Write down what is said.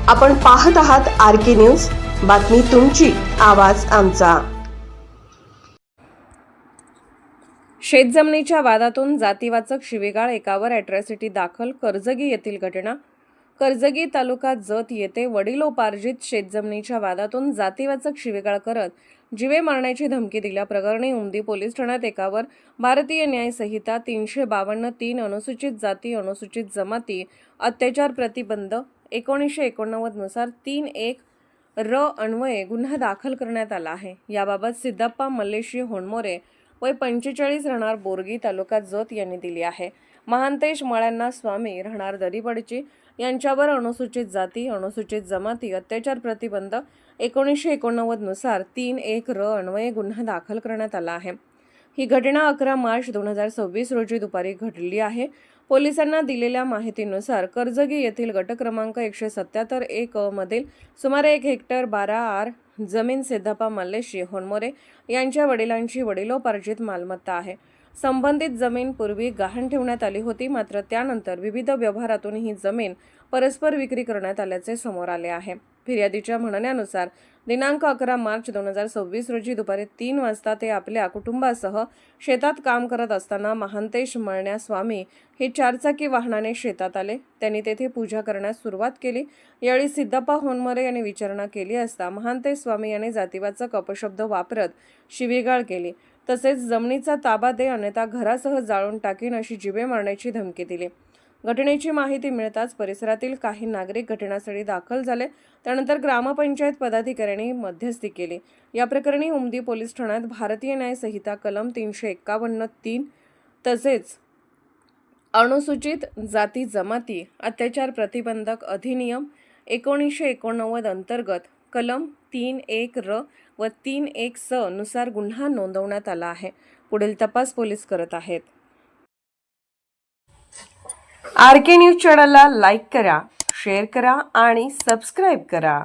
आपण पाहत आहात RK न्यूज, बातमी तुमची, आवाज आमचा। शेतजमिनीच्या वादातून जातीवाचक शिवीगाळ एकावर अॅट्रॉसिटी दाखल। कर्जगी येथील घटना। कर्जगी तालुका जत येथे वडिलोपार्जित शेतजमिनीच्या वादातून जातीवाचक शिवीगाळ करत जीवे मारण्याची धमकी दिल्याप्रकरणी उमदी पोलीस ठाण्यात एकावर भारतीय न्याय संहिता 352(3) अनुसूचित जाती अनुसूचित जमाती अत्याचार प्रतिबंध 1989 नुसार 3(1) र अन्वये गुन्हा दाखल करण्यात आला आहे। याबाबत सिद्धप्पा मल्लेशी होणमोरे वय 45 राहणार बोरगी तालुका जत यांनी दिली आहे। महांतेश मळ्यांना स्वामी राहणार दरीपडची यांच्यावर अनुसूचित जाती अनुसूचित जमाती अत्याचार प्रतिबंध 1989 नुसार 3(1) र अन्वये गुन्हा दाखल करण्यात आला आहे। ही घटना 11 मार्च 2026 रोजी दुपारी घडली आहे। पोलिसांना दिलेल्या माहितीनुसार कर्जगी येथील गट क्रमांक 177(1) मधील सुमारे 1 हेक्टर 12 आर जमीन सिद्धप्पा मल्लेशी होणमोरे यांच्या वडिलांची वडिलोपार्जित मालमत्ता आहे। संबंधित जमीन पूर्वी गहाण ठेवण्यात आली होती, मात्र त्यानंतर विविध व्यवहारातून ही जमीन परस्पर विक्री करण्यात आल्याचे समोर आले आहे। फिर्यादीच्या म्हणण्यानुसार दिनांक 11 मार्च 2026 रोजी दुपारी 3 वाजता ते आपल्या कुटुंबासह शेतात काम करत असताना महांतेश मळण्या स्वामी हे 4 चाकी वाहनाने शेतात आले। त्यांनी तेथे पूजा करण्यास सुरुवात केली। यावेळी सिद्धप्पा होणमोरे यांनी विचारणा केली असता महांतेश स्वामी यांनी जातीवाचक अपशब्द वापरत शिवीगाळ केली, तसेच जमिनीचा ताबा दे अन्यथा घरासह जाळून टाकीन अशी जीवे मारण्याची धमकी दिली। घटनेची माहिती मिळताच परिसरातील काही नागरिक घटनास्थळी दाखल झाले। त्यानंतर ग्रामपंचायत पदाधिकाऱ्यांनी मध्यस्थी केली। या प्रकरणी उमदी पोलीस ठाण्यात भारतीय न्याय संहिता कलम 351(3) तसेच अनुसूचित जाती जमाती अत्याचार प्रतिबंधक अधिनियम 1989 अंतर्गत कलम 3(1) र व 3(1) स नुसार गुन्हा नोंदवण्यात आला आहे। पुढील तपास पोलीस करत आहेत। RK न्यूज चॅनलला लाईक करा, शेअर करा आणि सबस्क्राईब करा।